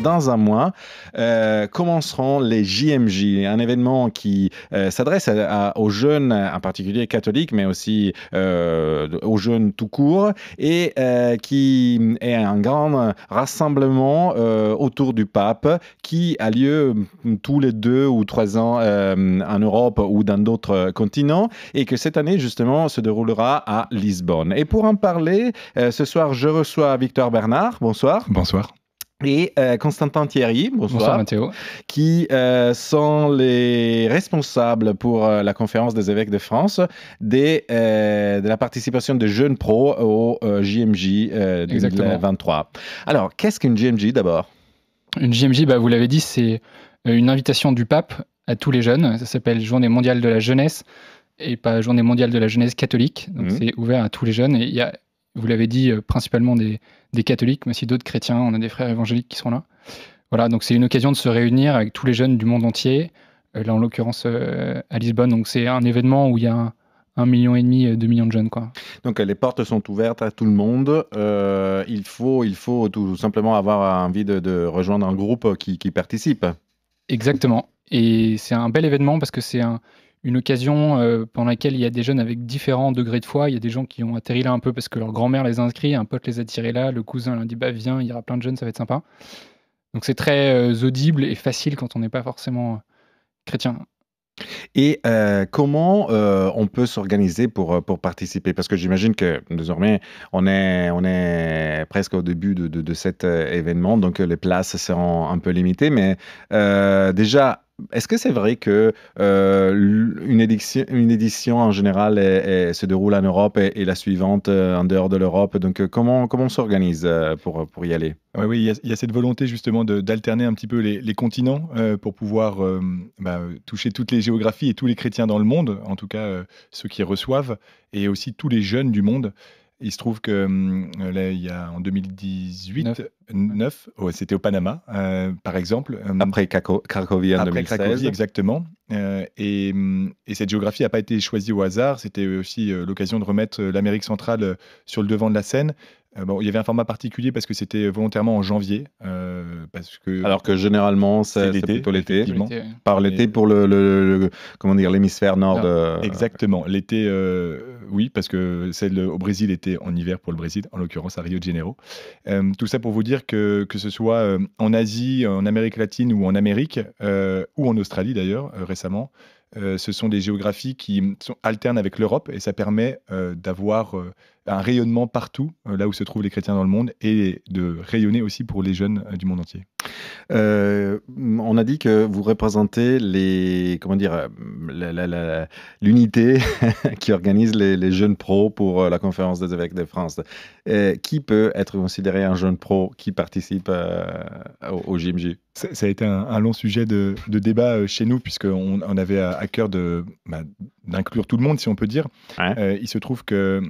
dans un mois, commenceront les JMJ, un événement qui s'adresse aux jeunes, en particulier catholiques, mais aussi aux jeunes tout court, et qui est un grand rassemblement autour du pape qui a lieu tous les 2 ou 3 ans en Europe ou dans d'autres continents, et que cette année, justement, se déroulera à Lisbonne. Et pour en parler, ce soir, je reçois Victor Bernard. Bonsoir. Bonsoir. Et Constantin Thierry, bonsoir Mathéo, qui sont les responsables pour la conférence des évêques de France de la participation de jeunes pros au JMJ 2023. Alors, qu'est-ce qu'une JMJ d'abord? Une JMJ, vous l'avez dit, c'est une invitation du pape à tous les jeunes. Ça s'appelle Journée mondiale de la jeunesse et pas Journée mondiale de la jeunesse catholique. Donc c'est ouvert à tous les jeunes. Et il y a, vous l'avez dit, principalement des catholiques, mais aussi d'autres chrétiens. On a des frères évangéliques qui sont là. Voilà, donc c'est une occasion de se réunir avec tous les jeunes du monde entier. Là, en l'occurrence, à Lisbonne. Donc c'est un événement où il y a 1,5 million, 2 millions de jeunes, quoi. Donc les portes sont ouvertes à tout le monde. Il faut tout simplement avoir envie de rejoindre un groupe qui participe. Exactement. Et c'est un bel événement parce que c'est une occasion pendant laquelle il y a des jeunes avec différents degrés de foi. Il y a des gens qui ont atterri là un peu parce que leur grand-mère les a inscrits, un pote les a tirés là, le cousin leur dit viens, il y aura plein de jeunes, ça va être sympa. Donc c'est très audible et facile quand on n'est pas forcément chrétien. Et comment on peut s'organiser pour participer? Parce que j'imagine que désormais, on est presque au début de cet événement, donc les places seront un peu limitées. Mais déjà, est-ce que c'est vrai que une édition en général se déroule en Europe et la suivante en dehors de l'Europe? Donc comment on s'organise pour y aller? Oui, il y a cette volonté justement d'alterner un petit peu les continents pour pouvoir toucher toutes les géographies et tous les chrétiens dans le monde, en tout cas ceux qui reçoivent, et aussi tous les jeunes du monde. Il se trouve que là, il y a en 2018, c'était au Panama, par exemple. Après Cracovie en 2016. Après Cracovie, exactement. Et cette géographie n'a pas été choisie au hasard. C'était aussi l'occasion de remettre l'Amérique centrale sur le devant de la scène. Il y avait un format particulier parce que c'était volontairement en janvier. Alors que généralement, c'est plutôt l'été. Par l'été pour l'hémisphère nord. Exactement. L'été, oui, parce que celle au Brésil était en hiver pour le Brésil, en l'occurrence à Rio de Janeiro. Tout ça pour vous dire que ce soit en Asie, en Amérique latine ou en Amérique, ou en Australie d'ailleurs, récemment, ce sont des géographies qui alternent avec l'Europe et ça permet d'avoir un rayonnement partout, là où se trouvent les chrétiens dans le monde, et de rayonner aussi pour les jeunes du monde entier. On a dit que vous représentez l'unité qui organise les jeunes pros pour la conférence des évêques de France. Qui peut être considéré un jeune pro qui participe au JMJ? Ça a été un long sujet de débat chez nous, puisqu'on avait à cœur d'inclure tout le monde, si on peut dire. Ouais. Il se trouve que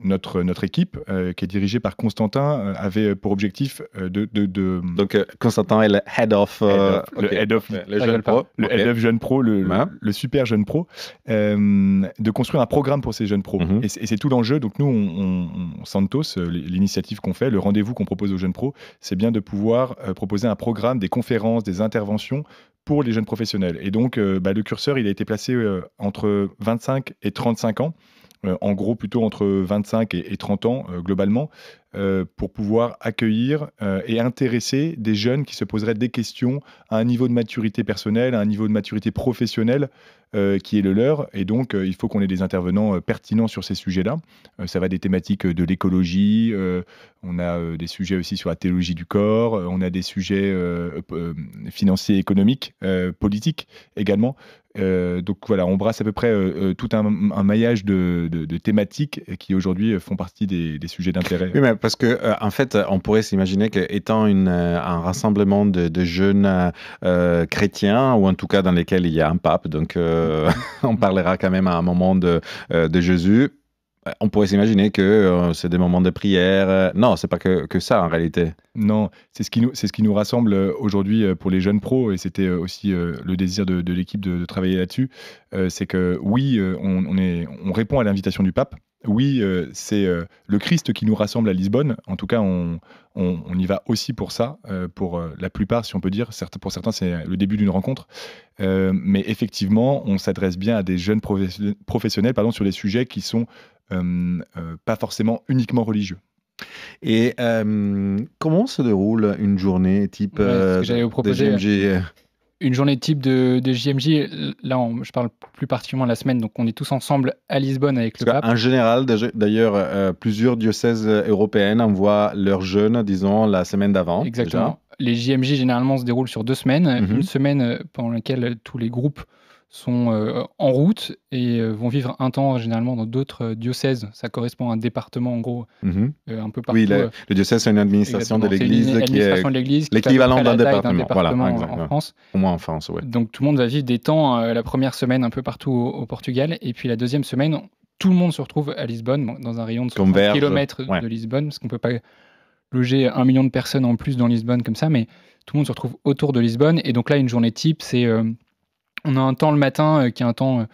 notre équipe, qui est dirigée par Constantin, avait pour objectif Donc, Constantin est le head of le jeune pro. Le head of jeune pro, le super jeune pro, de construire un programme pour ces jeunes pros. Et c'est tout l'enjeu. Donc nous, Santos, l'initiative qu'on fait, le rendez-vous qu'on propose aux jeunes pros, c'est bien de pouvoir proposer un programme, des conférences, des interventions pour les jeunes professionnels. Et donc, le curseur, il a été placé entre 25 et 35 ans, en gros plutôt entre 25 et 30 ans globalement, pour pouvoir accueillir et intéresser des jeunes qui se poseraient des questions à un niveau de maturité personnelle, à un niveau de maturité professionnelle qui est le leur. Et donc, il faut qu'on ait des intervenants pertinents sur ces sujets-là. Ça va des thématiques de l'écologie, on a des sujets aussi sur la théologie du corps, on a des sujets financiers, économiques, politiques également. Donc voilà, on brasse à peu près tout un maillage de thématiques qui aujourd'hui font partie des sujets d'intérêt. Oui, mais parce que en fait, on pourrait s'imaginer qu'étant un rassemblement de jeunes chrétiens, ou en tout cas dans lesquels il y a un pape, donc on parlera quand même à un moment de Jésus. On pourrait s'imaginer que c'est des moments de prière. Non, c'est pas que ça en réalité. Non, c'est ce qui nous rassemble aujourd'hui pour les jeunes pros, et c'était aussi le désir de l'équipe de travailler là-dessus. C'est que oui, on répond à l'invitation du pape, Oui, c'est le Christ qui nous rassemble à Lisbonne. En tout cas, on y va aussi pour ça. Pour la plupart, si on peut dire. Pour certains, c'est le début d'une rencontre. Mais effectivement, on s'adresse bien à des jeunes professionnels sur des sujets qui sont pas forcément uniquement religieux. Et comment se déroule une journée type ce que j'allais vous proposer, des JMJ une journée type de JMJ, là je parle plus particulièrement de la semaine, donc on est tous ensemble à Lisbonne avec le pape. En général, d'ailleurs, plusieurs diocèses européennes envoient leurs jeunes, disons, la semaine d'avant. Exactement. Déjà. Les JMJ généralement se déroulent sur 2 semaines, une semaine pendant laquelle tous les groupes sont en route et vont vivre un temps généralement dans d'autres diocèses. Ça correspond à un département en gros, un peu partout. Oui, le diocèse c'est une administration de l'Église qui est l'équivalent d'un département en France. Au moins en France, oui. Donc tout le monde va vivre des temps la première semaine un peu partout au Portugal et puis la deuxième semaine, tout le monde se retrouve à Lisbonne, dans un rayon de 60 km de Lisbonne, parce qu'on ne peut pas loger 1 million de personnes en plus dans Lisbonne comme ça, mais tout le monde se retrouve autour de Lisbonne. Et donc là, une journée type, c'est... on a un temps le matin qui est un temps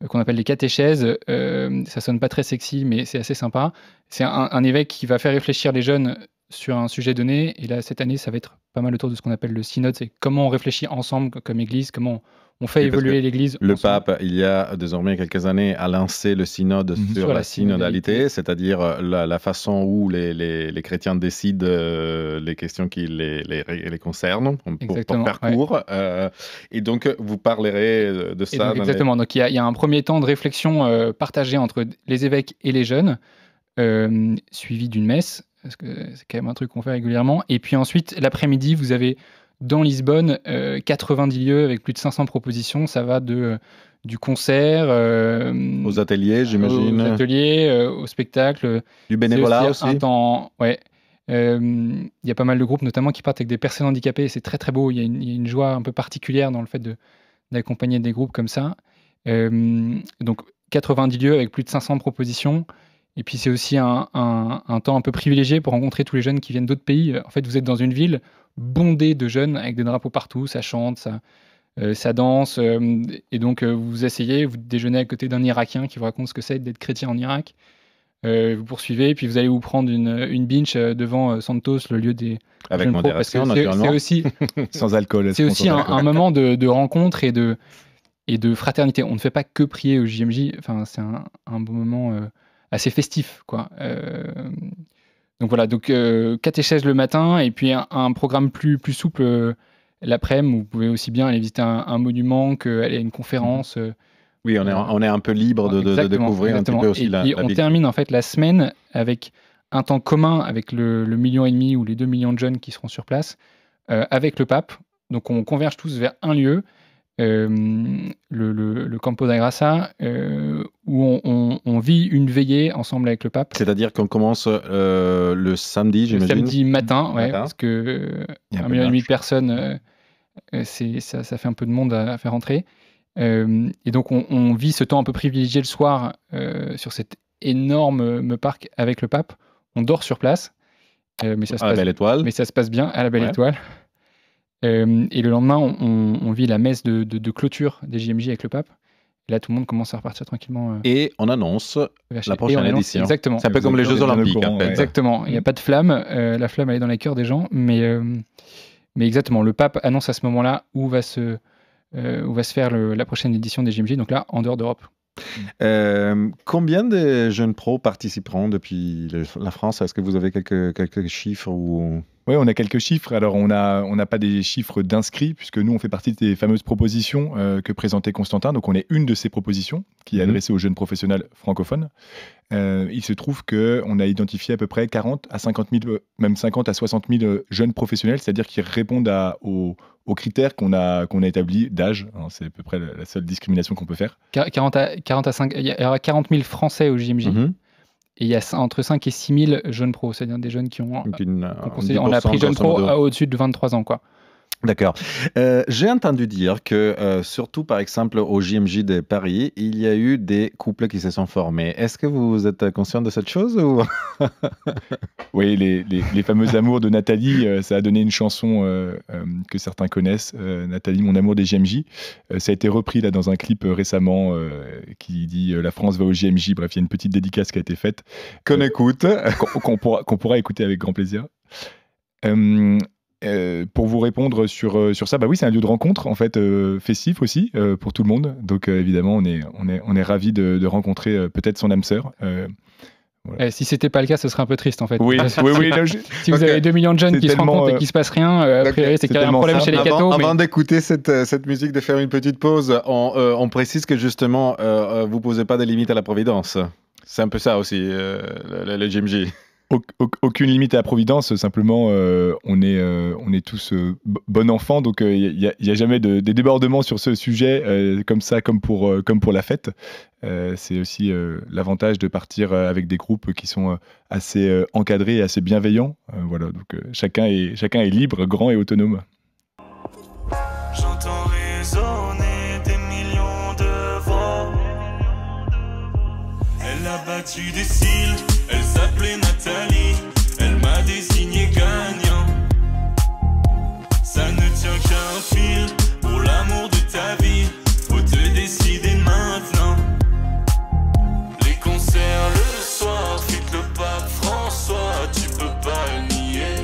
qu'on appelle les catéchèses. Ça sonne pas très sexy, mais c'est assez sympa. C'est un évêque qui va faire réfléchir les jeunes sur un sujet donné. Et là, cette année, ça va être pas mal autour de ce qu'on appelle le synode. C'est comment on réfléchit ensemble comme Église, comment on fait évoluer l'Église. Le pape, il y a désormais quelques années, a lancé le synode sur la synodalité, c'est-à-dire la façon où les chrétiens décident les questions qui les concernent, pour faire court. Et donc, vous parlerez de ça. Exactement. Donc, il y a un premier temps de réflexion partagé entre les évêques et les jeunes, suivi d'une messe, parce que c'est quand même un truc qu'on fait régulièrement. Et puis ensuite, l'après-midi, vous avez... Dans Lisbonne, 90 lieux avec plus de 500 propositions. Ça va du concert... aux ateliers, j'imagine. Aux ateliers, au spectacle. Du bénévolat aussi. Ouais. Il y a pas mal de groupes, notamment, qui partent avec des personnes handicapées. C'est très, très beau. Il y a une joie un peu particulière dans le fait d'accompagner des groupes comme ça. Donc, 90 lieux avec plus de 500 propositions. Et puis, c'est aussi un temps un peu privilégié pour rencontrer tous les jeunes qui viennent d'autres pays. En fait, vous êtes dans une ville bondée de jeunes avec des drapeaux partout, ça chante, ça danse. Et donc, vous essayez, vous déjeunez à côté d'un Irakien qui vous raconte ce que c'est d'être chrétien en Irak. Vous poursuivez, puis vous allez vous prendre une binge devant Santos, le lieu des avec modération, naturellement. C'est aussi, sans alcool. C'est aussi un moment de rencontre et de fraternité. On ne fait pas que prier au JMJ. Enfin, c'est un bon moment assez festif, quoi. Donc voilà, catéchèse le matin et puis un programme plus souple l'après-midi. Vous pouvez aussi bien aller visiter un monument qu'aller à une conférence. Oui, on est un peu libre de découvrir un petit peu aussi la ville. On termine en fait la semaine avec un temps commun avec le 1,5 million ou les 2 millions de jeunes qui seront sur place, avec le pape. Donc on converge tous vers un lieu, le Campo da Graça, où on vit une veillée ensemble avec le pape. C'est-à-dire qu'on commence le samedi, j'imagine. Le samedi matin, parce que 1,5 million de personnes, ça fait un peu de monde à faire entrer. Et donc on vit ce temps un peu privilégié le soir sur cet énorme parc avec le pape. On dort sur place, mais ça se passe bien à la Belle Étoile. Et le lendemain, on vit la messe de clôture des JMJ avec le pape. Et là, tout le monde commence à repartir tranquillement. Et on annonce la prochaine édition. Exactement. C'est un peu comme les Jeux Olympiques. Exactement. Il n'y a pas de flamme. La flamme, elle est dans les cœurs des gens. Mais exactement, le pape annonce à ce moment-là où va se faire la prochaine édition des JMJ. Donc là, en dehors d'Europe. Combien de jeunes pros participeront depuis la France? Est-ce que vous avez quelques chiffres ou... Oui, on a quelques chiffres. Alors, on n'a pas des chiffres d'inscrits, puisque nous, on fait partie des fameuses propositions que présentait Constantin. Donc, on est une de ces propositions qui est adressée aux jeunes professionnels francophones. Il se trouve qu'on a identifié à peu près 40 à 50 000, même 50 à 60 000 jeunes professionnels, c'est-à-dire qui répondent aux critères qu'on a établis d'âge. C'est à peu près la seule discrimination qu'on peut faire. 40 à 5, il y aura 40 000 Français au JMJ. Et il y a entre 5 et 6 000 jeunes pros, c'est-à-dire des jeunes qui ont... on a pris jeunes pros au-dessus de 23 ans, quoi. D'accord. J'ai entendu dire que, surtout par exemple au JMJ de Paris, il y a eu des couples qui se sont formés. Est-ce que vous êtes conscient de cette chose ou... Oui, les fameux amours de Nathalie, ça a donné une chanson que certains connaissent, Nathalie, mon amour des JMJ. Ça a été repris là dans un clip récemment qui dit La France va au JMJ. Bref, il y a une petite dédicace qui a été faite. Qu'on écoute. Qu'on pourra écouter avec grand plaisir. Pour vous répondre sur ça, bah oui, c'est un lieu de rencontre en fait, festif aussi pour tout le monde. Donc évidemment, on est ravis de rencontrer peut-être son âme sœur. Voilà. Si c'était pas le cas, ce serait un peu triste en fait. Oui, si vous avez 2 millions de jeunes qui se rencontrent et qu'il se passe rien, a priori c'est qu'il y a un problème chez les cathos. Avant d'écouter cette musique, de faire une petite pause, on précise que justement, vous posez pas de limites à la providence. C'est un peu ça aussi, le JMJ. Aucune limite à la providence, simplement on est tous bon enfants, donc il n'y a jamais des débordements sur ce sujet comme ça, comme pour la fête. C'est aussi l'avantage de partir avec des groupes qui sont assez encadrés et assez bienveillants. Voilà, donc chacun est libre, grand et autonome. J'entends résonner des millions de voix. Elle a battu des cils, elle s'appelait Nathalie, elle m'a désigné gagnant. Ça ne tient qu'un fil pour l'amour de ta vie, faut te décider maintenant. Les concerts le soir, fit le pape François, tu peux pas le nier.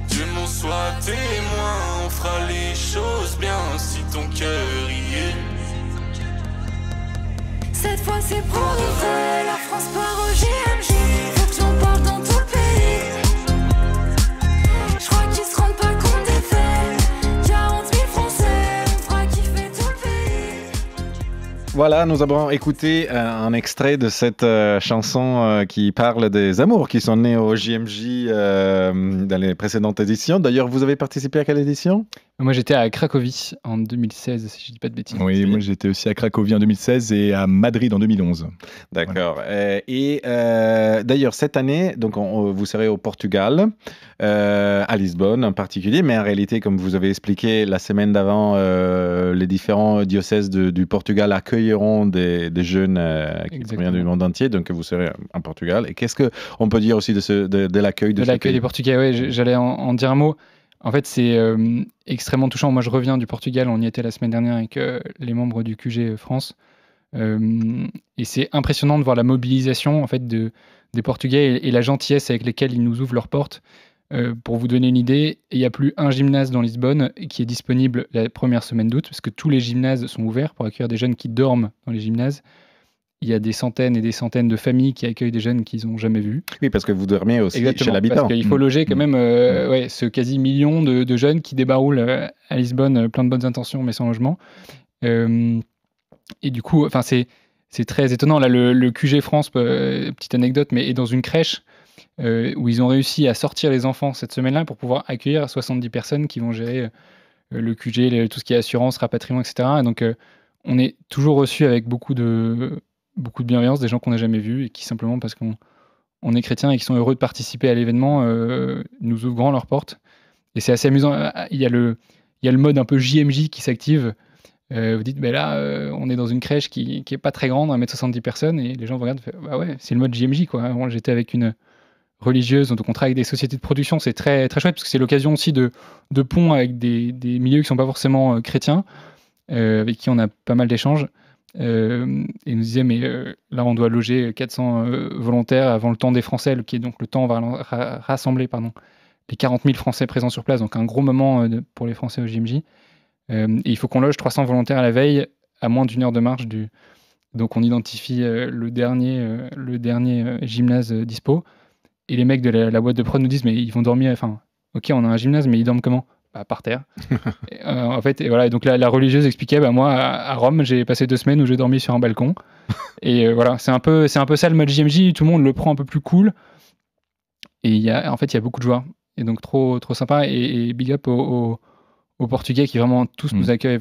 Dieu m'en soit témoin, on fera les choses bien si ton cœur y est. Cette fois c'est pour de vrai, la France part au JMJ. Faut que j'en parle dans tout le pays. Je crois qu'ils se rendent pas compte des faits. 40 000 Français, on fera kiffer tout le pays. Voilà, nous avons écouté un extrait de cette chanson qui parle des amours qui sont nés au JMJ dans les précédentes éditions. D'ailleurs, vous avez participé à quelle édition ? Moi, j'étais à Cracovie en 2016, si je dis pas de bêtises. Oui, moi j'étais aussi à Cracovie en 2016 et à Madrid en 2011. D'accord. Voilà. Et d'ailleurs, cette année, donc vous serez au Portugal, à Lisbonne en particulier, mais en réalité, comme vous avez expliqué la semaine d'avant, les différents diocèses du Portugal accueilleront des jeunes qui proviennent du monde entier, donc vous serez en Portugal. Et qu'est-ce qu'on peut dire aussi de l'accueil de l'accueil des Portugais? Oui, j'allais en dire un mot. En fait, c'est extrêmement touchant. Moi, je reviens du Portugal. On y était la semaine dernière avec les membres du QG France. Et c'est impressionnant de voir la mobilisation en fait, des Portugais et la gentillesse avec lesquelles ils nous ouvrent leurs portes. Pour vous donner une idée, il n'y a plus un gymnase dans Lisbonne qui est disponible la première semaine d'août, parce que tous les gymnases sont ouverts pour accueillir des jeunes qui dorment dans les gymnases. Il y a des centaines et des centaines de familles qui accueillent des jeunes qu'ils n'ont jamais vus. Oui, parce que vous dormez aussi chez l'habitant. Parce qu'il faut loger quand même ce quasi million de jeunes qui débaroulent à Lisbonne, plein de bonnes intentions, mais sans logement. Et du coup, c'est très étonnant. Là, le QG France, petite anecdote, mais est dans une crèche où ils ont réussi à sortir les enfants cette semaine-là pour pouvoir accueillir 70 personnes qui vont gérer le QG, tout ce qui est assurance, rapatriement, etc. Et donc, on est toujours reçu avec beaucoup de bienveillance, des gens qu'on n'a jamais vus et qui, simplement parce qu'on est chrétien et qui sont heureux de participer à l'événement, nous ouvrent grand leurs portes. Et c'est assez amusant. Il y a le mode un peu JMJ qui s'active. Vous dites, là, on est dans une crèche qui est pas très grande, 1m70 personnes, et les gens vous regardent et font, bah ouais, c'est le mode JMJ, quoi. Avant, j'étais avec une religieuse, donc on travaille avec des sociétés de production, c'est très, très chouette, parce que c'est l'occasion aussi de pont avec des milieux qui sont pas forcément chrétiens, avec qui on a pas mal d'échanges. Et il nous disait, mais là, on doit loger 400 volontaires avant le temps des Français, qui est donc le temps, on va rassembler, les 40 000 Français présents sur place, donc un gros moment pour les Français au JMJ. Et il faut qu'on loge 300 volontaires à la veille, à moins d'1 heure de marche donc on identifie le dernier gymnase dispo. Et les mecs de la boîte de prod nous disent, mais ils vont dormir, ok, on a un gymnase, mais ils dorment comment ? Par terre. En fait, et voilà. Et donc la religieuse expliquait, moi à Rome, j'ai passé 2 semaines où j'ai dormi sur un balcon. Et voilà, c'est un peu ça le mode JMJ. Tout le monde le prend un peu plus cool. Et il y a beaucoup de joie. Et donc trop sympa. Et big up aux Portugais qui vraiment tous nous accueillent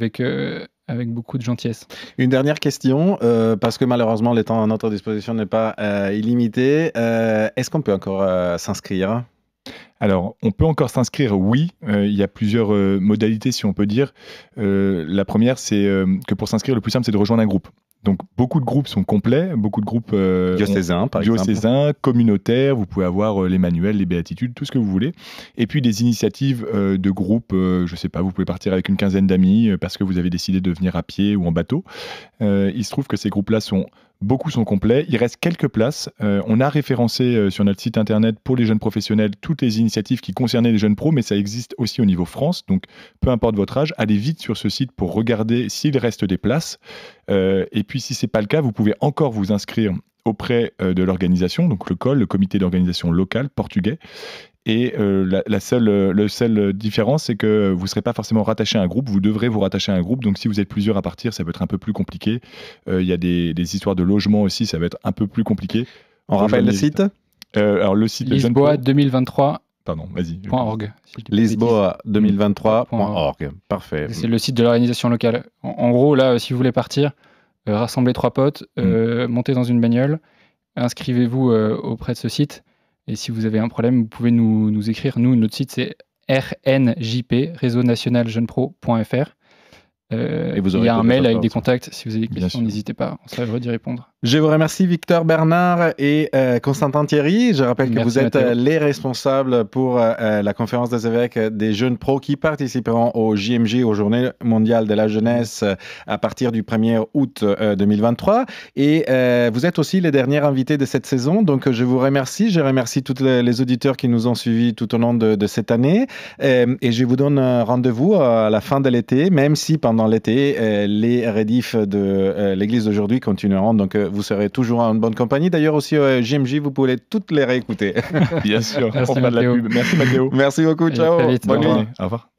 avec beaucoup de gentillesse. Une dernière question, parce que malheureusement le temps à notre disposition n'est pas illimité. Est-ce qu'on peut encore s'inscrire ? Alors, on peut encore s'inscrire, oui. Il y a plusieurs modalités, si on peut dire. La première, c'est que pour s'inscrire, le plus simple, c'est de rejoindre un groupe. Donc, beaucoup de groupes sont complets, beaucoup de groupes diocésains, par exemple. Diocésains, communautaires, vous pouvez avoir les manuels, les béatitudes, tout ce que vous voulez. Et puis, des initiatives de groupes, je ne sais pas, vous pouvez partir avec une quinzaine d'amis parce que vous avez décidé de venir à pied ou en bateau. Il se trouve que ces groupes-là beaucoup sont complets. Il reste quelques places. On a référencé sur notre site internet pour les jeunes professionnels toutes les initiatives qui concernaient les jeunes pros, mais ça existe aussi au niveau France. Donc, peu importe votre âge, allez vite sur ce site pour regarder s'il reste des places. Et puis, si ce n'est pas le cas, vous pouvez encore vous inscrire auprès de l'organisation, donc le COL, le comité d'organisation locale portugais. Et la seule différence, c'est que vous ne serez pas forcément rattaché à un groupe, vous devrez vous rattacher à un groupe. Donc, si vous êtes plusieurs à partir, ça peut être un peu plus compliqué. Il y a des histoires de logement aussi, ça va être un peu plus compliqué. On rappelle le site alors, le site Lisboa 2023. Pardon, vas-y. .org. Lisboa 2023.org. Parfait. C'est le site de l'organisation locale. En gros, là, si vous voulez partir, rassemblez 3 potes, montez dans une bagnole, inscrivez-vous auprès de ce site. Et si vous avez un problème, vous pouvez nous écrire. Nous, notre site, c'est RNJP, réseau national jeunepro.fr. Il y a un mail avec des contacts. Si vous avez des questions, n'hésitez pas. On sera heureux d'y répondre. Je vous remercie Victor Bernard et Constantin Thierry. Je rappelle que vous êtes les responsables pour la conférence des évêques des jeunes pros qui participeront au JMJ, aux Journées mondiales de la jeunesse, à partir du 1er août 2023. Et vous êtes aussi les derniers invités de cette saison. Donc je vous remercie. Je remercie tous les auditeurs qui nous ont suivis tout au long de cette année. Et je vous donne rendez-vous à la fin de l'été, même si pendant l'été, les rediffs de l'Église d'aujourd'hui continueront. Donc vous serez toujours en bonne compagnie. D'ailleurs, aussi au JMJ, vous pouvez toutes les réécouter. Bien sûr. Merci, on fera de la pub. Merci, Mathéo. Merci beaucoup. Ciao. Bonne journée. Au revoir.